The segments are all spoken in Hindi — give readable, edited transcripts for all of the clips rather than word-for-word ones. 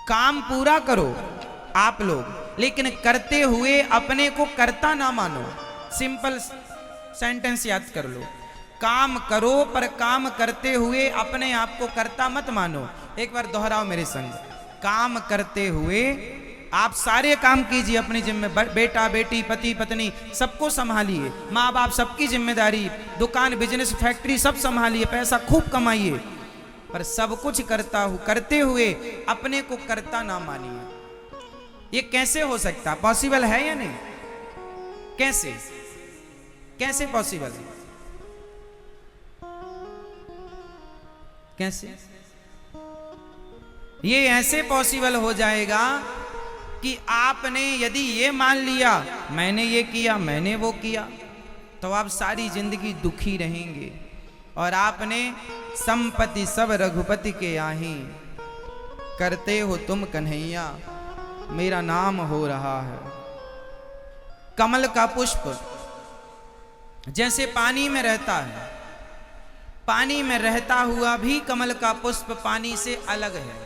काम पूरा करो आप लोग, लेकिन करते हुए अपने को कर्ता ना मानो। सिंपल सेंटेंस याद कर लो, काम करो पर काम करते हुए अपने आप को कर्ता मत मानो। एक बार दोहराओ मेरे संग, काम करते हुए आप सारे काम कीजिए अपनी जिम्मेदारी, बेटा बेटी पति पत्नी सबको संभालिए, माँ बाप सबकी जिम्मेदारी, दुकान बिजनेस फैक्ट्री सब संभालिए, पैसा खूब कमाइए, पर सब कुछ करते हुए अपने को कर्ता ना मानिए। ये कैसे हो सकता, पॉसिबल है या नहीं? कैसे कैसे पॉसिबल है? कैसे ये ऐसे पॉसिबल हो जाएगा कि आपने यदि ये मान लिया मैंने ये किया मैंने वो किया, तो आप सारी जिंदगी दुखी रहेंगे। और आपने संपत्ति सब रघुपति के आही, करते हो तुम कन्हैया मेरा नाम हो रहा है। कमल का पुष्प जैसे पानी में रहता है, पानी में रहता हुआ भी कमल का पुष्प पानी से अलग है।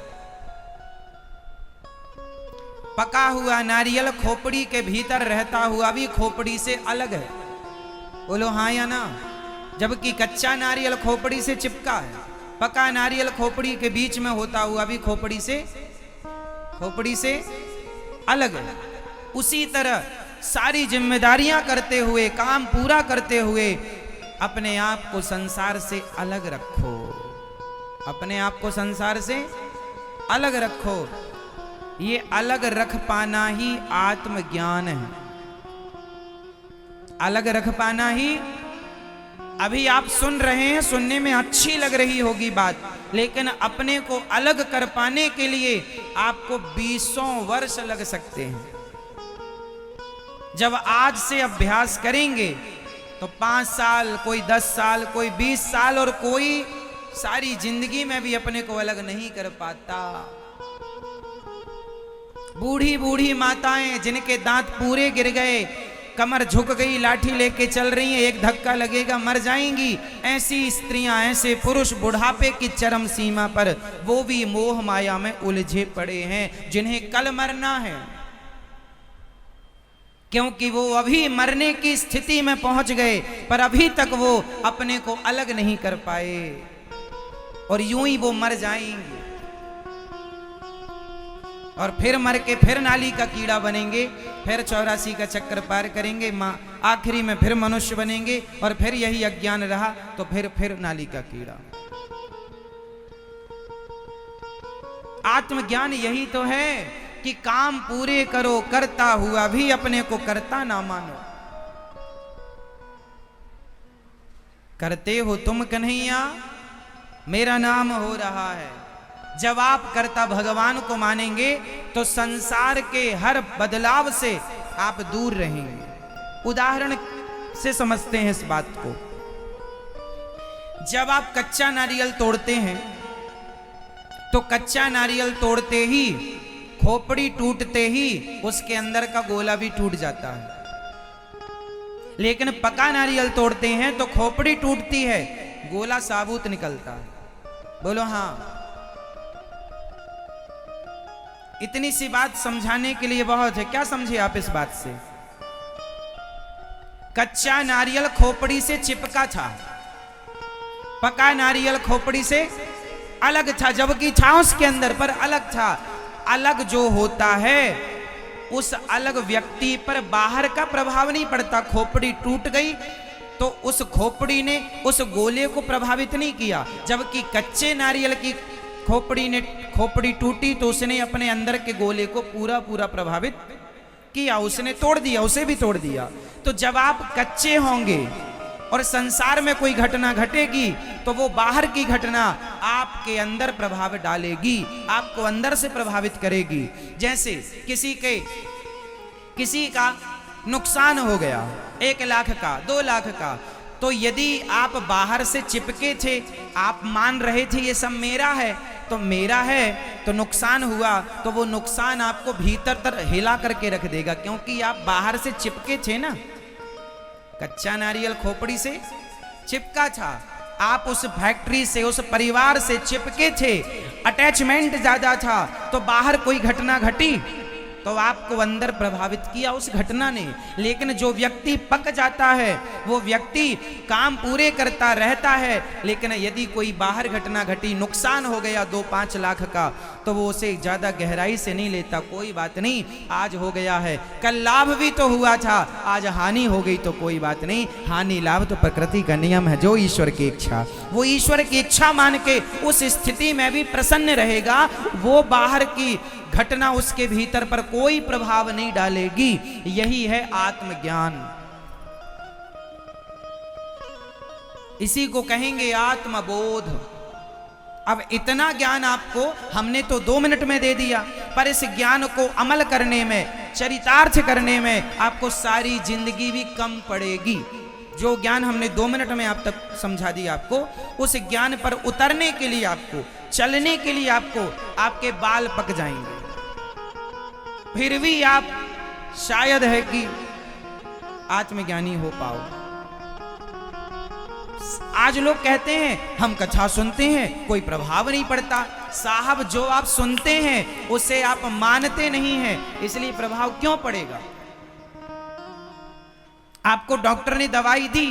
पका हुआ नारियल खोपड़ी के भीतर रहता हुआ भी खोपड़ी से अलग है। बोलो हाँ या ना? जबकि कच्चा नारियल खोपड़ी से चिपका है, पका नारियल खोपड़ी के बीच में होता हुआ भी खोपड़ी से अलग है। उसी तरह सारी जिम्मेदारियां करते हुए, काम पूरा करते हुए अपने आप को संसार से अलग रखो, अपने आप को संसार से अलग रखो। ये अलग रख पाना ही आत्मज्ञान है, अलग रख पाना ही। अभी आप सुन रहे हैं, सुनने में अच्छी लग रही होगी बात, लेकिन अपने को अलग कर पाने के लिए आपको 20 वर्ष लग सकते हैं। जब आज से अभ्यास करेंगे तो 5 साल, कोई 10 साल, कोई 20 साल, और कोई सारी जिंदगी में भी अपने को अलग नहीं कर पाता। बूढ़ी बूढ़ी माताएं जिनके दांत पूरे गिर गए, कमर झुक गई, लाठी लेके चल रही हैं, एक धक्का लगेगा मर जाएंगी। ऐसी स्त्रियां, ऐसे पुरुष बुढ़ापे की चरम सीमा पर, वो भी मोह माया में उलझे पड़े हैं, जिन्हें कल मरना है, क्योंकि वो अभी मरने की स्थिति में पहुंच गए, पर अभी तक वो अपने को अलग नहीं कर पाए, और यूं ही वो मर जाएंगे, और फिर मर के फिर नाली का कीड़ा बनेंगे, फिर 84 का चक्कर पार करेंगे, आखिरी में फिर मनुष्य बनेंगे, और फिर यही अज्ञान रहा तो फिर नाली का कीड़ा। आत्मज्ञान यही तो है कि काम पूरे करो, करता हुआ भी अपने को कर्ता ना मानो। करते हो तुम कन्हैया मेरा नाम हो रहा है। जब आप कर्ता भगवान को मानेंगे तो संसार के हर बदलाव से आप दूर रहेंगे। उदाहरण से समझते हैं इस बात को। जब आप कच्चा नारियल तोड़ते हैं तो कच्चा नारियल तोड़ते ही, खोपड़ी टूटते ही उसके अंदर का गोला भी टूट जाता है। लेकिन पका नारियल तोड़ते हैं तो खोपड़ी टूटती है, गोला साबुत निकलता है। बोलो हाँ। इतनी सी बात समझाने के लिए बहुत है। क्या समझे आप इस बात से? कच्चा नारियल खोपड़ी से चिपका था, पका नारियल खोपड़ी से अलग था, जबकि था उसके अंदर पर अलग था। अलग जो होता है उस अलग व्यक्ति पर बाहर का प्रभाव नहीं पड़ता। खोपड़ी टूट गई तो उस खोपड़ी ने उस गोले को प्रभावित नहीं किया, जबकि कच्चे नारियल की खोपड़ी टूटी तो उसने अपने अंदर के गोले को पूरा प्रभावित किया, उसने तोड़ दिया, उसे भी तोड़ दिया। तो जब आप कच्चे होंगे और संसार में कोई घटना घटेगी तो वो बाहर की घटना आपके अंदर प्रभाव डालेगी, आपको अंदर से प्रभावित करेगी। जैसे किसी का नुकसान हो गया 1 लाख का, 2 लाख का, तो यदि आप बाहर से चिपके थे, आप मान रहे थे ये सब मेरा है, तो मेरा है, तो नुकसान हुआ तो वो नुकसान आपको भीतर तक हिला करके रख देगा, क्योंकि आप बाहर से चिपके थे ना। कच्चा नारियल खोपड़ी से चिपका था, आप उस फैक्ट्री से, उस परिवार से चिपके थे, अटैचमेंट ज्यादा था, तो बाहर कोई घटना घटी तो आपको अंदर प्रभावित किया उस घटना ने। लेकिन जो व्यक्ति पक जाता है, वो व्यक्ति काम पूरे करता रहता है, लेकिन यदि कोई बाहर घटना घटी, नुकसान हो गया 2-5 लाख का, तो वो उसे ज्यादा गहराई से नहीं लेता। कोई बात नहीं, आज हो गया है, कल लाभ भी तो हुआ था, आज हानि हो गई तो कोई बात नहीं। हानि लाभ तो प्रकृति का नियम है, जो ईश्वर की इच्छा, वो ईश्वर की इच्छा मान के उस स्थिति में भी प्रसन्न रहेगा। वो बाहर की घटना उसके भीतर पर कोई प्रभाव नहीं डालेगी। यही है आत्मज्ञान, इसी को कहेंगे आत्मबोध। अब इतना ज्ञान आपको हमने तो 2 मिनट में दे दिया, पर इस ज्ञान को अमल करने में, चरितार्थ करने में आपको सारी जिंदगी भी कम पड़ेगी। जो ज्ञान हमने 2 मिनट में आप तक समझा दिया, आपको उस ज्ञान पर उतरने के लिए, आपको चलने के लिए, आपको आपके बाल पक जाएंगे। फिर भी आप शायद है कि आत्मज्ञानी हो पाओ। आज लोग कहते हैं हम कथा सुनते हैं, कोई प्रभाव नहीं पड़ता। साहब, जो आप सुनते हैं उसे आप मानते नहीं हैं, इसलिए प्रभाव क्यों पड़ेगा? आपको डॉक्टर ने दवाई दी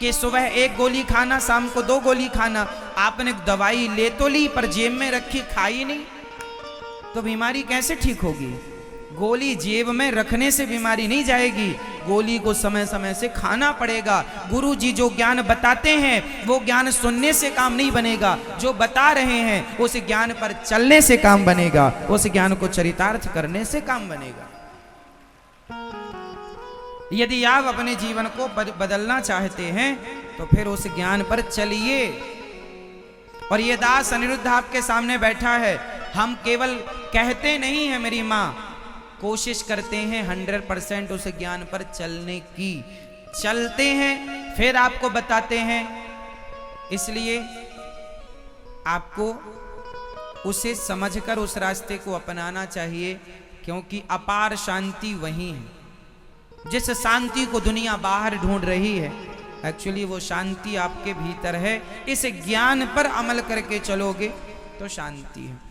कि सुबह 1 गोली खाना, शाम को 2 गोली खाना। आपने दवाई ले तो ली, पर जेब में रखी, खाई नहीं, तो बीमारी कैसे ठीक होगी? गोली जेब में रखने से बीमारी नहीं जाएगी, गोली को समय समय से खाना पड़ेगा। गुरु जी जो ज्ञान बताते हैं, वो ज्ञान सुनने से काम नहीं बनेगा, जो बता रहे हैं उस ज्ञान पर चलने से काम बनेगा, उस ज्ञान को चरितार्थ करने से काम बनेगा। यदि आप अपने जीवन को बदलना चाहते हैं तो फिर उस ज्ञान पर चलिए। और ये दास अनिरुद्ध आपके सामने बैठा है, हम केवल कहते नहीं हैं मेरी माँ, कोशिश करते हैं 100% उस ज्ञान पर चलने की। चलते हैं, फिर आपको बताते हैं। इसलिए आपको उसे समझकर उस रास्ते को अपनाना चाहिए, क्योंकि अपार शांति वही है। जिस शांति को दुनिया बाहर ढूंढ रही है, एक्चुअली वो शांति आपके भीतर है। इस ज्ञान पर अमल करके चलोगे तो शांति है।